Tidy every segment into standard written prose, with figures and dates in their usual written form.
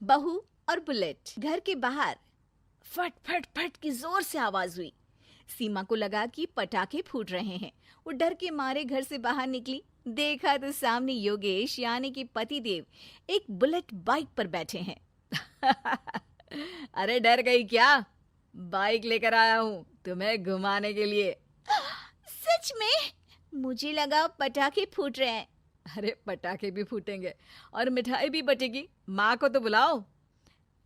बहू और बुलेट। घर के बाहर फट फट फट की जोर से आवाज हुई। सीमा को लगा कि पटाखे फूट रहे हैं। वो डर के मारे घर से बाहर निकली। देखा तो सामने योगेश यानी कि पतिदेव एक बुलेट बाइक पर बैठे हैं। अरे डर गई क्या? बाइक लेकर आया हूँ तुम्हें घुमाने के लिए। सच में? मुझे लगा पटाखे फूट रहे हैं। अरे पटाखे भी फूटेंगे और मिठाई भी बटेगी। माँ को तो बुलाओ।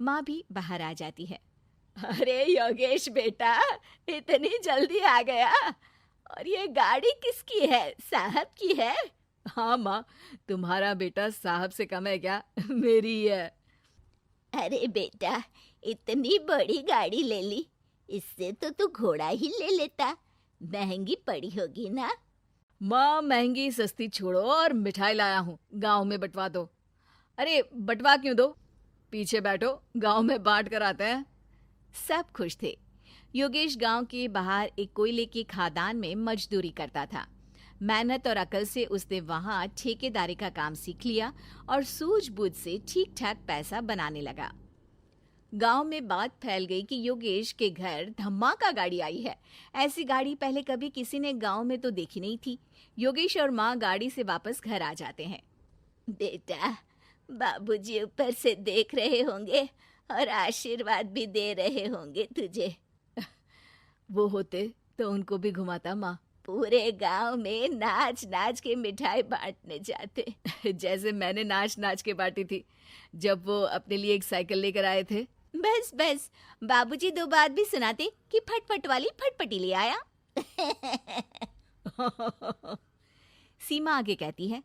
माँ भी बाहर आ जाती है। अरे योगेश बेटा, इतनी जल्दी आ गया? और ये गाड़ी किसकी है? साहब की है? हाँ माँ, तुम्हारा बेटा साहब से कम है क्या? मेरी ही है। अरे बेटा, इतनी बड़ी गाड़ी ले ली, इससे तो तू घोड़ा ही ले लेता। महंगी पड़ी होगी ना? माँ महंगी सस्ती छोड़ो और मिठाई लाया हूँ, गांव में बंटवा दो। अरे बंटवा क्यों दो? पीछे बैठो, गांव में बांट कर आते हैं। सब खुश थे। योगेश गांव के बाहर एक कोयले की खदान में मजदूरी करता था। मेहनत और अकल से उसने वहां ठेकेदारी का काम सीख लिया और सूझबूझ से ठीक ठाक पैसा बनाने लगा। गांव में बात फैल गई कि योगेश के घर धमाका गाड़ी आई है। ऐसी गाड़ी पहले कभी किसी ने गांव में तो देखी नहीं थी। योगेश और माँ गाड़ी से वापस घर आ जाते हैं। बेटा, बाबूजी ऊपर से देख रहे होंगे और आशीर्वाद भी दे रहे होंगे तुझे। वो होते तो उनको भी घुमाता माँ। पूरे गांव में नाच नाच के मिठाई बांटने जाते। जैसे मैंने नाच नाच के बांटी थी जब वो अपने लिए एक साइकिल लेकर आए थे। बस बस, बाबूजी दो बात भी सुनाते कि फटफट वाली फटफटी ले आया। सीमा आगे कहती है,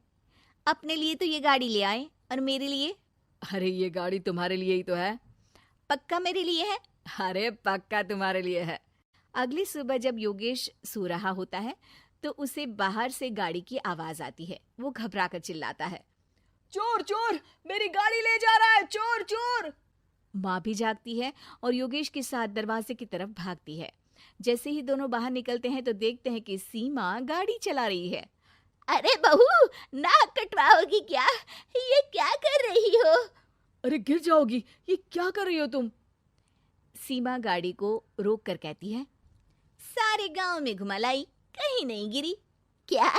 अपने लिए तो ये गाड़ी ले आए और मेरे लिए? अरे ये गाड़ी तुम्हारे लिए ही तो है। पक्का मेरे लिए है? अरे पक्का तुम्हारे लिए है। अगली सुबह जब योगेश सो रहा होता है तो उसे बाहर से गाड़ी की आवाज आती है। वो घबराकर चिल्लाता है, चोर चोर, मेरी गाड़ी ले जा रहा है, चोर चोर। माँ भी जागती है और योगेश के साथ दरवाजे की तरफ भागती है। जैसे ही दोनों बाहर निकलते हैं तो देखते हैं कि सीमा गाड़ी चला रही है। अरे बहू, नाक कटवाओगी क्या? ये क्या कर रही हो? अरे गिर जाओगी, ये क्या कर रही हो तुम? सीमा गाड़ी को रोक कर कहती है, सारे गांव में घुमा लाई, कहीं नहीं गिरी। क्या?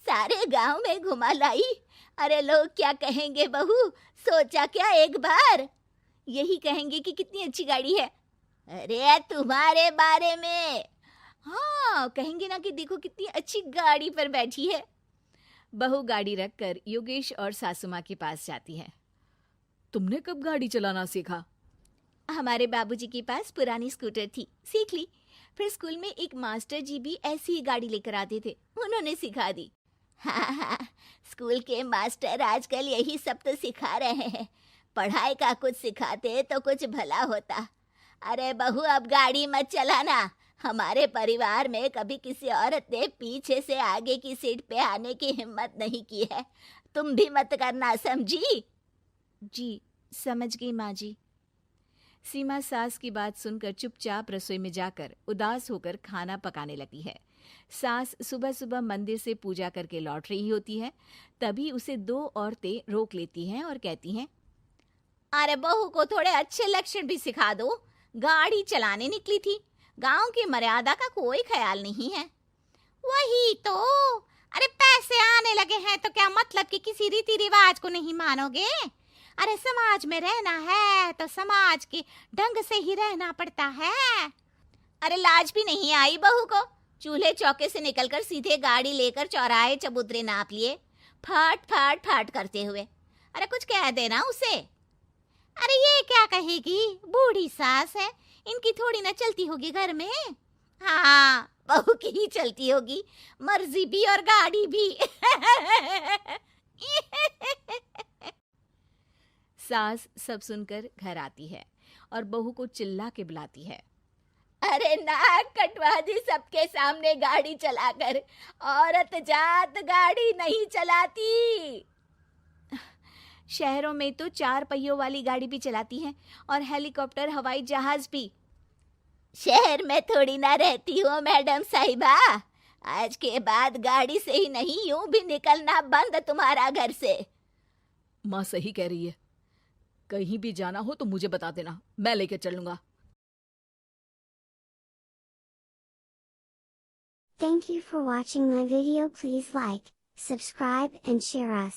सारे गांव में घुमा लाई? अरे लोग क्या कहेंगे बहू? सोचा क्या एक बार? यही कहेंगे कि कितनी अच्छी गाड़ी है। अरे तुम्हारे बारे में। हाँ, कहेंगे ना कि देखो कितनी अच्छी गाड़ी पर बैठी है। बहू गाड़ी रखकर योगेश और सासू माँ के पास जाती है। तुमने कब गाड़ी चलाना सीखा? हमारे बाबूजी के पास पुरानी स्कूटर थी, सीख ली। फिर स्कूल में एक मास्टर जी भी ऐसी ही गाड़ी लेकर आते थे, उन्होंने सिखा दी। हाँ हाँ, स्कूल के मास्टर आजकल यही सब तो सिखा रहे हैं। पढ़ाई का कुछ सिखाते तो कुछ भला होता। अरे बहू, अब गाड़ी मत चलाना। हमारे परिवार में कभी किसी औरत ने पीछे से आगे की सीट पे आने की हिम्मत नहीं की है। तुम भी मत करना, समझी? जी समझ गई माँ जी। सीमा सास की बात सुनकर चुपचाप रसोई में जाकर उदास होकर खाना पकाने लगती है। सास सुबह सुबह मंदिर से पूजा करके लौट रही होती है। तभी उसे दो औरतें रोक लेती हैं और कहती हैं, अरे बहू को थोड़े अच्छे लक्षण भी सिखा दो। गाड़ी चलाने निकली थी, गांव की मर्यादा का कोई ख्याल नहीं है। वही तो। अरे पैसे आने लगे हैं तो क्या मतलब कि किसी रीति रिवाज को नहीं मानोगे? अरे समाज में रहना है तो समाज के ढंग से ही रहना पड़ता है। अरे लाज भी नहीं आई बहू को? चूल्हे चौके से निकलकर सीधे गाड़ी लेकर चौराहे चबूतरे नाप लिए, फट फट फट करते हुए। अरे कुछ कह देना उसे। अरे ये क्या कहेगी, बूढ़ी सास है, इनकी थोड़ी ना चलती होगी घर में। हाँ, बहू की ही चलती होगी, मर्जी भी और गाड़ी भी। सास सब सुनकर घर आती है और बहू को चिल्ला के बुलाती है, अरे नाक कटवा दी सबके सामने गाड़ी चलाकर। औरत जात गाड़ी नहीं चलाती। शहरों में तो 4 पहियों वाली गाड़ी भी चलाती हैं और हेलीकॉप्टर, हवाई जहाज भी। शहर में थोड़ी ना रहती हो मैडम साहिबा। आज के बाद गाड़ी से ही नहीं, यूं भी निकलना बंद तुम्हारा घर से। माँ सही कह रही है। कहीं भी जाना हो तो मुझे बता देना, मैं लेके चलूंगा। Thank you for watching my video. Please like, subscribe and share us.